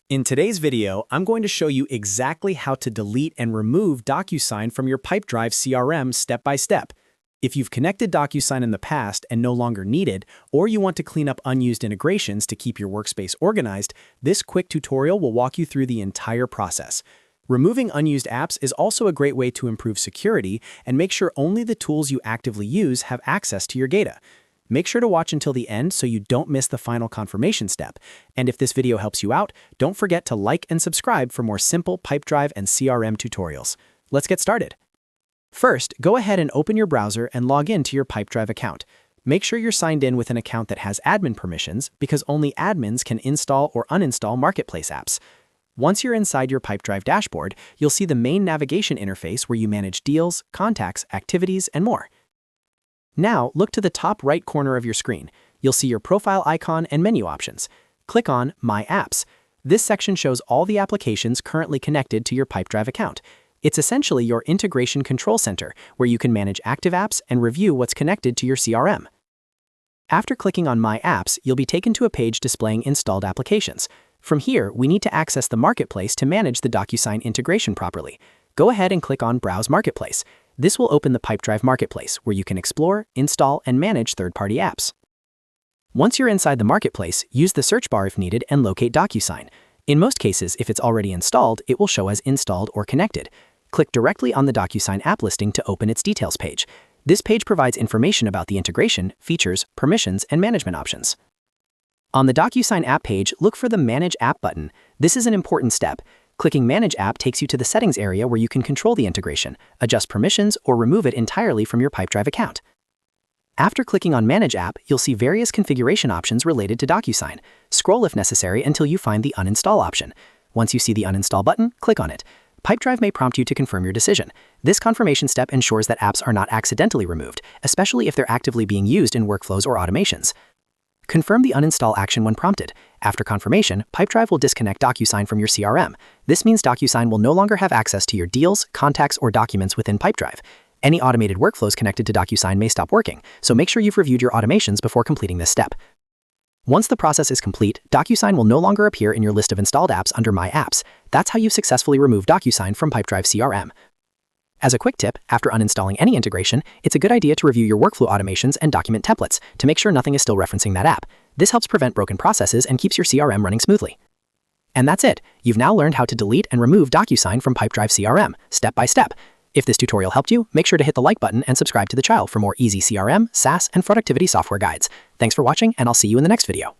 In today's video, I'm going to show you exactly how to delete and remove Docusign from your Pipedrive CRM step by step. If you've connected Docusign in the past and no longer need it, or you want to clean up unused integrations to keep your workspace organized, this quick tutorial will walk you through the entire process. Removing unused apps is also a great way to improve security and make sure only the tools you actively use have access to your data. Make sure to watch until the end so you don't miss the final confirmation step. And if this video helps you out, don't forget to like and subscribe for more simple Pipedrive and CRM tutorials. Let's get started. First, go ahead and open your browser and log in to your Pipedrive account. Make sure you're signed in with an account that has admin permissions because only admins can install or uninstall marketplace apps. Once you're inside your Pipedrive dashboard, you'll see the main navigation interface where you manage deals, contacts, activities, and more. Now, look to the top right corner of your screen. You'll see your profile icon and menu options. Click on My Apps. This section shows all the applications currently connected to your Pipedrive account. It's essentially your integration control center, where you can manage active apps and review what's connected to your CRM. After clicking on My Apps, you'll be taken to a page displaying installed applications. From here, we need to access the marketplace to manage the Docusign integration properly. Go ahead and click on Browse Marketplace. This will open the Pipedrive Marketplace, where you can explore, install, and manage third-party apps. Once you're inside the marketplace, use the search bar if needed and locate Docusign. In most cases, if it's already installed, it will show as installed or connected. Click directly on the Docusign app listing to open its details page. This page provides information about the integration, features, permissions, and management options. On the Docusign app page, look for the Manage App button. This is an important step. Clicking Manage App takes you to the settings area where you can control the integration, adjust permissions, or remove it entirely from your Pipedrive account. After clicking on Manage App, you'll see various configuration options related to Docusign. Scroll if necessary until you find the Uninstall option. Once you see the Uninstall button, click on it. Pipedrive may prompt you to confirm your decision. This confirmation step ensures that apps are not accidentally removed, especially if they're actively being used in workflows or automations. Confirm the uninstall action when prompted. After confirmation, Pipedrive will disconnect Docusign from your CRM. This means Docusign will no longer have access to your deals, contacts, or documents within Pipedrive. Any automated workflows connected to Docusign may stop working, so make sure you've reviewed your automations before completing this step. Once the process is complete, Docusign will no longer appear in your list of installed apps under My Apps. That's how you've successfully removed Docusign from Pipedrive CRM. As a quick tip, after uninstalling any integration, it's a good idea to review your workflow automations and document templates to make sure nothing is still referencing that app. This helps prevent broken processes and keeps your CRM running smoothly. And that's it. You've now learned how to delete and remove Docusign from Pipedrive CRM, step by step. If this tutorial helped you, make sure to hit the like button and subscribe to the channel for more easy CRM, SaaS, and productivity software guides. Thanks for watching, and I'll see you in the next video.